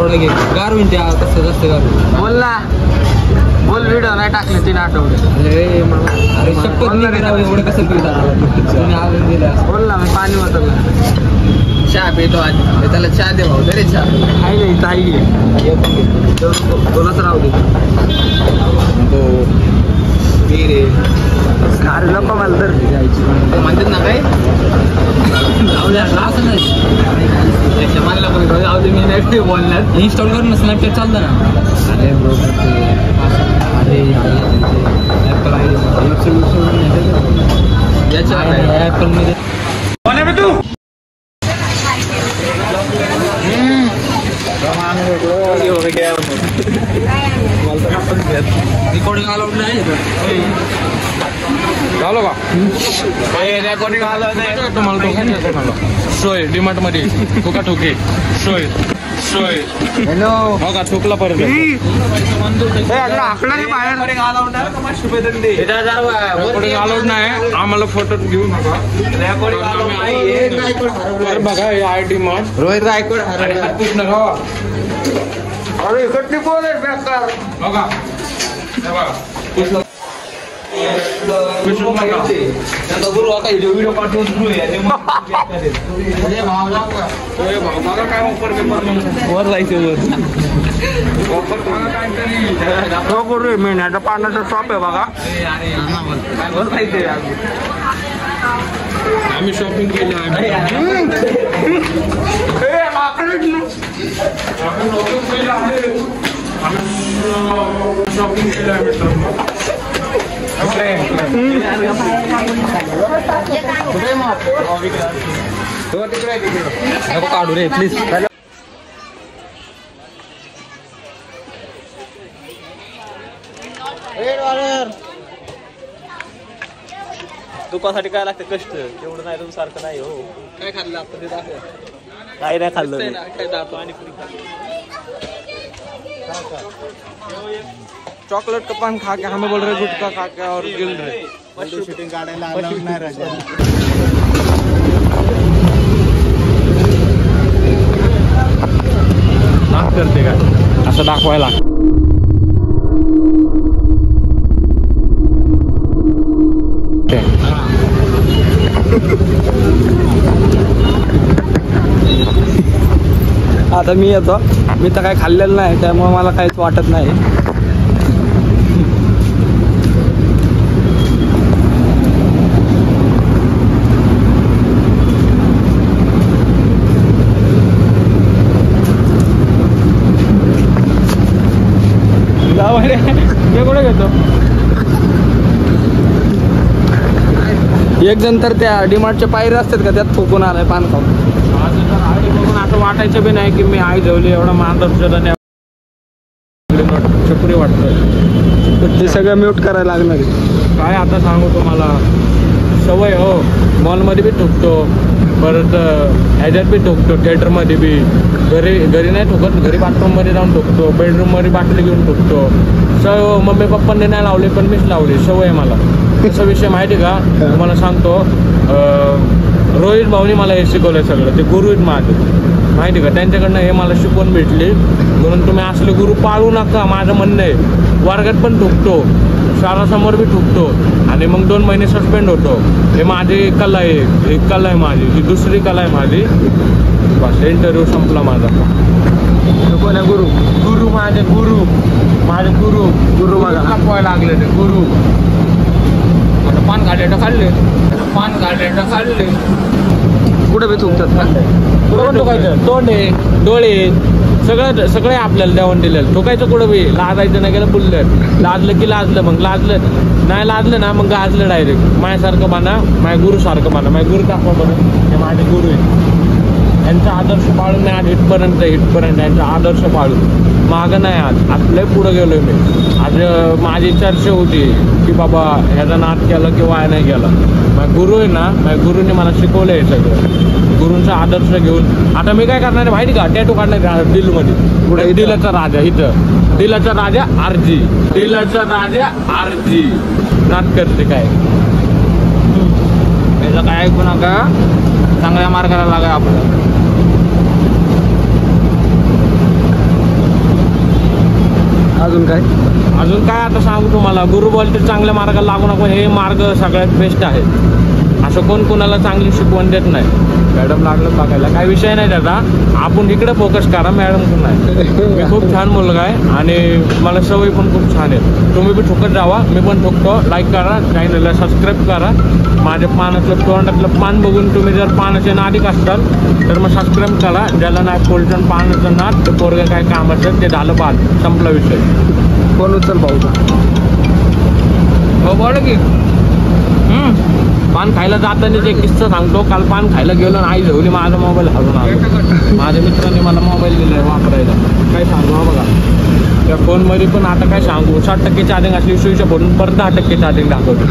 आठवडा घे गारविन त्या कसं जास्त गारविन बोल ना बोल व्हिडिओ नाही टाकले 3 आठवडे अरे शपथ नाही करावं एवढं कसं पिता बोल ना मी पाणी वाटलं चहा पितो आज त्याला चहा दे भाऊ तरी चहा आहे नाही ताई बोलत राहू दे तो रे अरे नको मला तर जायची म्हणतात ना काय असं नाही मला जाऊ दे मी नाही बोलणार इन्स्टॉल करून स्नॅपचॅट चालतं ना अरे ब्रो अरे ॲपल याच्या ॲपलमध्ये तू रिकॉर्डिंग अलाउड नाही झालं का रेकॉर्डिंग अलाउड नाही तुम्हाला सोय डीमार्ट मध्ये ठोका ठोके सोय सोय हॅलो हो का ठोकला परत अलाउड नाही आम्हाला फोटो घेऊ नका बघा आय डीमार्ट रोहित रायकोड नका अरे इकडे कोण आहे बेकार बघा गुरु आता व्हिडिओ पाठवून वर जायचं वर महिन्याचा पाण्याचा शॉप आहे बघा वर जायचं आम्ही शॉपिंग केली शॉपिंग केलं नको काढू रे प्लीज दुकानासाठी काय लागतं कष्ट तेवढं नाही तुमसारखं नाही हो काय खाल्लं आपण ते दाखव काही नाही खाल्लं काय दाखव आणि चॉकलेट का पान खा के हमें बोल रहे गुटखा खा के और गिल रहे शूटिंग काढायला अलाउड नाही राजा नाच करते का असं दाखवायला आता मी येतो मी तर काय खाल्लेलं नाही त्यामुळे मला काहीच वाटत नाही मी कुठे घेतो एक जण तर त्या डीमार्टच्या पायऱ्या असतात का त्यात थोकून आलाय पान खाऊन बघून असं वाटायचं बी नाही की मी आई जेवली एवढा मार्गदर्शन चपुरी वाटतं ते सगळं म्यूट करायला लागणार काय आता सांगू तुम्हाला सवय हो मॉलमध्ये बी ठोकतो परत ह्याच्यात बी ठोकतो थिएटरमध्ये बी घरी नाही ठोकत घरी बाथरूममध्ये जाऊन ठोकतो बेडरूममध्ये बाटली घेऊन ठोकतो सवय मम्मी पप्पांनी नाही लावली पण मीच लावली सवय मला तसा विषय माहिती का तुम्हाला सांगतो रोहित भाऊनी मला हे शिकवलंय सगळं ते गुरु आहेत माझे माहिती का त्यांच्याकडनं हे मला शिकवून भेटली म्हणून तुम्ही असले गुरु पाळू नका माझं म्हणणं आहे वर्गात पण ठोकतो शाळासमोर बी ठोकतो आणि मग 2 महिने सस्पेंड होतो हे माझी कला आहे एक कला आहे माझी ही दुसरी कला आहे माझी बस इंटरव्ह्यू संपला माझा कोणा गुरु गुरु माझे गुरु गुरु मला दाखवायला लागले ते गुरु आता पान गाड्या काढले कुठे बी थुकतात तोंड आहे डोळे सगळे आपल्याला देऊन दिलेलं ठोकायचं कुठं बी लाजायचं नाही गेलं बुललं लाजलं की लाजलं मग लाजलं नाही लाजलं ना मग गाजलं डायरेक्ट माझ्यासारखं म्हणा माझ्या गुरुसारखं म्हणा माझ्या गुरु दाखवा बरं हे माझे गुरु आहेत यांचा आदर्श पाळून मी आज इथपर्यंत यांचा आदर्श पाळून मागं नाही आज लय पुढं गेलोय मी आज माझी चर्चा होती की बाबा ह्याचा नाद केला की वाया नाही गेला माझ्या गुरु आहे ना माझ्या गुरुने मला शिकवलं आहे सगळं गुरूंचा आदर्श घेऊन आता मी काय करणार आहे माहिती का टॅटू काढणार दिल्लीमध्ये कुठे दिलाचा राजा इथं दिलाचा राजा आरजी नाद करते काय याचं काय ऐकू नका चांगल्या मार्गाला लागा आपल्याला अजून काय आता सांगू तुम्हाला, गुरु बोलते चांगल्या मार्गाला लागू नको, हे मार्ग सगळ्यात बेस्ट आहे. असं कोण कोणाला चांगली शिकवण देत नाही. मॅडम लागलं बघायला, काही विषय नाही त्याचा, आपण इकडे फोकस करा. मॅडम पण नाही, मी खूप छान मुलगा आहे आणि मला सवय पण खूप छान आहे. तुम्ही बी ठोकत जावा, मी पण ठोकतो. लाईक करा, चॅनलला सबस्क्राईब करा. माझ्या पानाचं तोंडातलं पान बघून तुम्ही जर पानाचे नादिक असताल तर मग सबस्क्राईब करा. ज्याला नाही पोलटन पानाचं नाद ते पोरगं काय काम असेल ते झालं बाद, संपला विषय. फोन उचल भाऊ. हो बोला की. पान खायला जाताना एक किस्सा सांगतो. काल पान खायला गेलो आणि आई झेवली, माझा मोबाईल हरून आलो. माझ्या मित्रांनी मला मोबाईल दिलाय वापरायला. काय सांगू हा बघा, त्या फोनमध्ये पण आता काय सांगू, 60% चार्जिंग असली स्विच फोडून परत 10% चार्जिंग दाखवतो.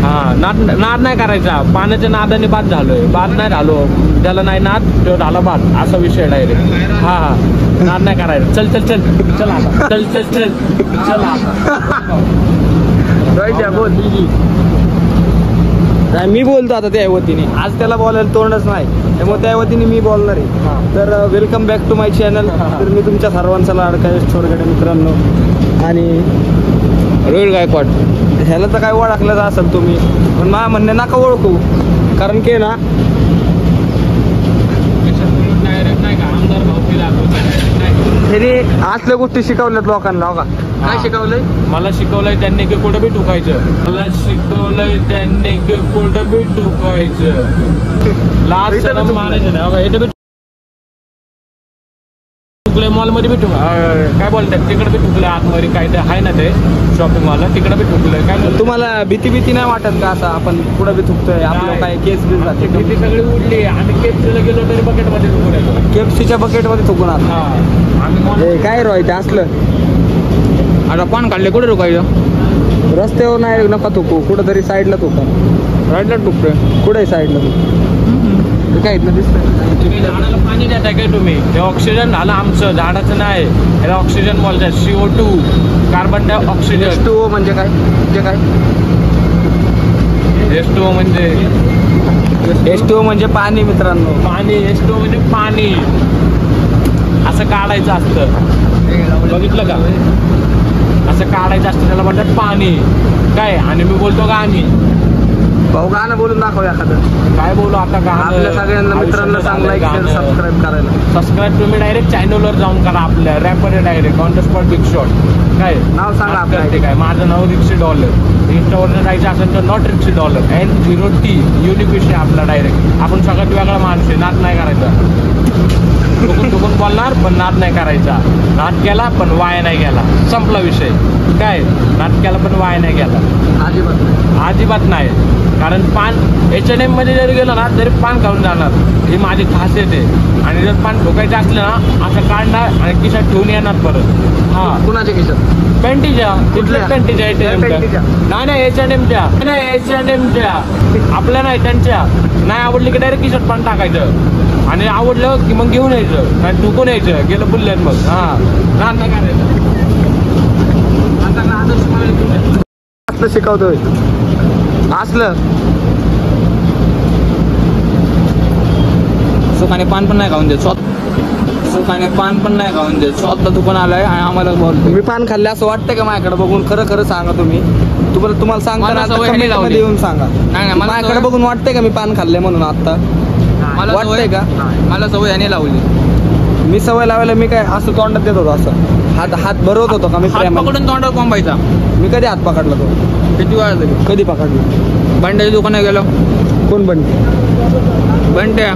हां, नाद नाही करायचा. पाण्याच्या नादाने बाद झालोय, बाद नाही झालो. ज्याला नाही नाद तो झाला बाद, असा विषय डायरेक्ट. हां, नाद नाही करायचा. चल चल चल चल आता, चल चल चल चल आता बोल. मी बोलतो आता त्या वतीने. आज त्याला बोलायला तोंडच नाही, त्यामुळे त्या वतीने मी बोलणार आहे. तर welcome back to my channel. तर मी तुमच्या सर्वांचा लाडका यश छोरगडे मित्रांनो. आणि रोहित गायकवाड ह्याला तर काय ओळखलं असेल तुम्ही, पण मला म्हणणे नका ओळखू, कारण की ना त्यांनी असल्या गोष्टी शिकवल्यात लोकांना. हो का, काय शिकवलंय? मला शिकवलंय त्यांनी की कुठं बी ठोकायचं. मला शिकवलंय त्यांनी की कुठं बी ठोकायचं. लाज शरम मानायचं नाही. बघा इथे बी ठुकलंय, मॉलमध्ये बी काय बोलतात तिकडे बी ठुकलंय. आतमध्ये काय ते आहे ना ते शॉपिंगवाला, तिकडे बी ठुकलंय. काय तुम्हाला भीती नाही वाटत का असं आपण पुढे बी थुकतोय? आपलं काय केस बी जाते, भीती सगळी उडली. आम्ही केपसीला गेलो तरी बकेटमध्ये ठुकून येतो. केपसीच्या बकेटमध्ये थुकून आला. आम्ही काय रोय ते असलं. आता पान काढले कुठे रोखायचं? रस्त्यावर नाही नका थुकू, कुठंतरी साईडला थुका. राईटला टुकतोय. कुठे साईडला थुक काय इथलं दिसतंय? झाडाला पाणी देताय काय तुम्ही? हे ऑक्सिजन झालं आमचं, झाडाचं नाही. याला ऑक्सिजन बोलतात, CO2, कार्बन डायऑक्सिजन. H2O म्हणजे काय? H2O म्हणजे H2O म्हणजे पाणी मित्रांनो. पाणी. H2O म्हणजे पाणी. असं काढायचं असतं, बघितलं का? असं काढायचं असतं, त्याला म्हणतात पाणी. काय आणि मी बोलतो गाणी. भाऊ गाणं बोलून दाखव एखादं. काय बोलू आता? गाणं आपल्या सगळ्यांना मित्रांना सांग, लाईक शेअर सबस्क्राईब करायला. सबस्क्राईब तुम्ही डायरेक्ट चॅनलवर जाऊन करा. आपल्या रॅपर आहे direct on the spot big shot. काय नाव सांगा आपलं? काय माझं नाव $60. इंस्टावर जायचं असेल तर नॉट $60 N0T युनिक विषय आपला डायरेक्ट. आपण सगळ्यात वेगळा माणूस आहे, नाद नाही करायचा. ठुकून बोलणार पण नाद नाही करायचा. नाद केला पण वाया नाही गेला, संपला विषय. काय नाद केला पण वाया नाही गेला, अजिबात नाही. कारण पान H&M मध्ये जरी गेलो ना तरी पान खाऊन जाणार, ही माझी खासियत आहे. आणि जर पान ठोकायचं असलं ना असं काढणार आणि खिशात ठेवून येणार परत. हा, कुणाच्या खिशात? पॅन्टीच्या. कुठल्या पॅन्टीच्या? नाही H&Mच्या. नाही H&Mच्या, आपल्या नाही, त्यांच्या. नाही आवडली की डायरेक्ट खिशात पान टाकायचं आणि आवडलं की मग घेऊन यायचं, नाही ठोकून यायचं. गेलं बुलल्यात मग. हा, नाही करायचं. असलं शिकवतोय असलं. सुखाने पान पण नाही खाऊन देत. सुखाने पान पण नाही खाऊन देत. स्वतः तू पण आलाय आणि आम्हाला बोलतो. तुम्ही पान खाल्ले असं वाटतं का माझ्याकडे बघून? खरं सांगा तुम्ही. तुम्हाला सांगताना कमेंटमध्ये येऊन सांगा. नाही माझ्याकडे बघून वाटतंय का मी पान खाल्ले म्हणून? आता वाटतंय का? मला सवय याने लावली. मी सवय लावायला मी काय असं तोंडात देत होतो, असं हात भरवत होतो का मी? पकडून तोंडावर कोंबायचा. मी कधी हात पकडला तो? किती वेळा झाली? कधी पकडलं? बंड्याच्या दुकानात गेलो. कोण बंट्या.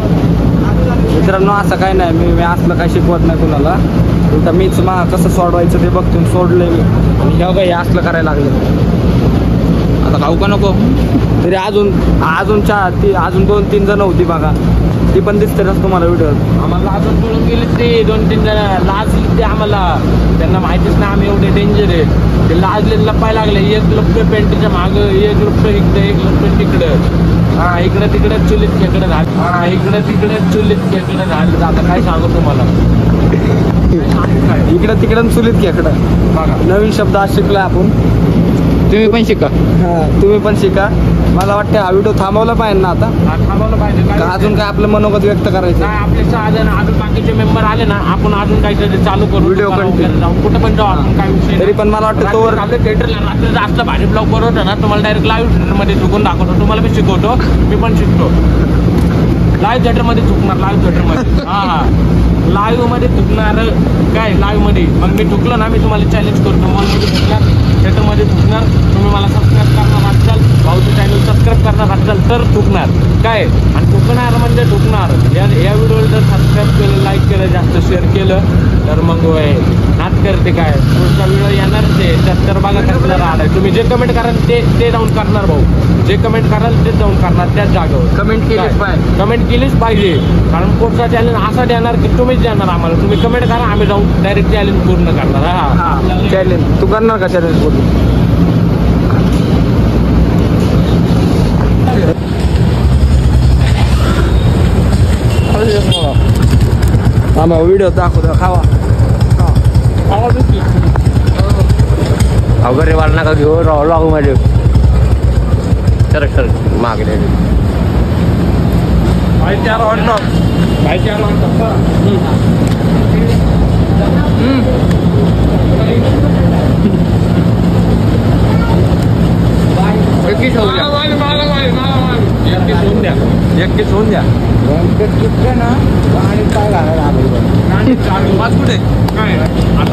मित्रांनो असं काय नाही, मी असलं काय शिकवत नाही कुणाला. उलटा मीच कसं सोडवायचं ते बघतो, सोडलंय मी. आणि हे असलं करायला लागलं. आता खाऊ का नको? तरी अजून 2-3 जण होती बघा, ती पण दिसते ना तुम्हाला व्हिडिओ. आम्हाला अजून पळून गेले ते 2-3 जण, लाजले ते आम्हाला. त्यांना माहितीच ना आम्ही एवढे डेंजर आहे. ते लाजले, लपाय लागले. एक लपतोय पेंटीच्या मागं, एक लपतोय इकडे, एक लपतोय तिकडं. हा, इकडे तिकडे चुलीत खेकडं झालं. हा, इकडे तिकडे चुलीत खेकडं झालं. आता काय सांगू तुम्हाला? इकडं तिकडं चुलीत खेकडं. बघा, नवीन शब्द आज शिकला आपण. तुम्ही पण शिका. तुम्ही पण शिका. मला वाटतं हा व्हिडिओ थांबवला पाहिजे ना आता, थांबवलं पाहिजे. का अजून काय आपलं मनोगत व्यक्त करायचं? काय आपले 6 जण अजून बाकीचे मेंबर आले ना, आपण अजून काहीतरी चालू करू. Video content. जाऊ कुठं पण जाऊ आपण, काय विषय तरी पण मला वाटतं तोवर आपल्या थिएटरला रात्री जास्त भारी ब्लॉग बनवतो ना, तुम्हाला डायरेक्ट लाईव्ह थिएटरमध्ये झुकून दाखवतो. तुम्हाला मी शिकवतो, मी पण शिकतो. लाईव्ह थिएटरमध्ये झुकणार, लाईव्ह थिएटरमध्ये. हा लाईव्ह मध्ये झुकणार. काय लाईव्ह मध्ये मग मी झुकलो ना, मी तुम्हाला चॅलेंज करतो. मॉलमध्ये झुकणार, थिएटरमध्ये झुकणार. तुम्ही मला सबस्क्राईब करणार असाल, भाऊचं चॅनल सबस्क्राईब करणार असाल तर झुकणार. काय आणि झुकणार म्हणजे झुकणार. या व्हिडिओला जर सबस्क्राईब केलं, लाईक केलं, जास्त शेअर केलं तर मग नाच करते. काय पुढचा व्हिडिओ येणार ते तर बघा कसं राहणार. तुम्ही जे कमेंट कराल ते जाऊन करणार भाऊ. जे कमेंट कराल तेच जाऊन करणार त्याच जागेवर. कमेंट केलीच पाहिजे. कमेंट केलीच पाहिजे. कारण पुढचा चॅलेंज असा देणार की तुम्हीच देणार आम्हाला. तुम्ही कमेंट करा, आम्ही जाऊन डायरेक्ट चॅलेंज पूर्ण करणार. हा चॅलेंज तू करणार का चॅलेंज पूर्ण? थांबा व्हिडिओ दाखवतो. खावा अवघड वाढ नका घेऊ लॉग मध्ये. सर मागले एकटीच होऊन द्या. आणि काय घालायला कुठे काय आता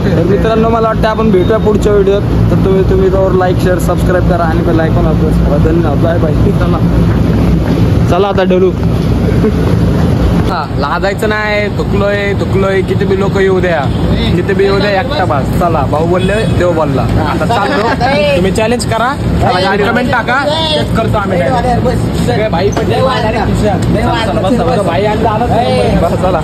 तर मित्रांनो, मला वाटतं आपण भेटूया पुढच्या व्हिडिओत. तर तुम्ही त्यावर लाईक शेअर सबस्क्राईब करा आणि बेल आयकॉन प्रेस करा. धन्यवाद. Bye bye. चला आता डलू. लाजायचं नाही. थुकलोय किती बी लोक येऊ द्या, किती बी येऊ द्या, एकटा बस. चला भाऊ बोलले, देव बोलला. आता चाललो. तुम्ही चॅलेंज करा, कमेंट टाका, तेच करतो आम्ही. भाई पण भाई चला.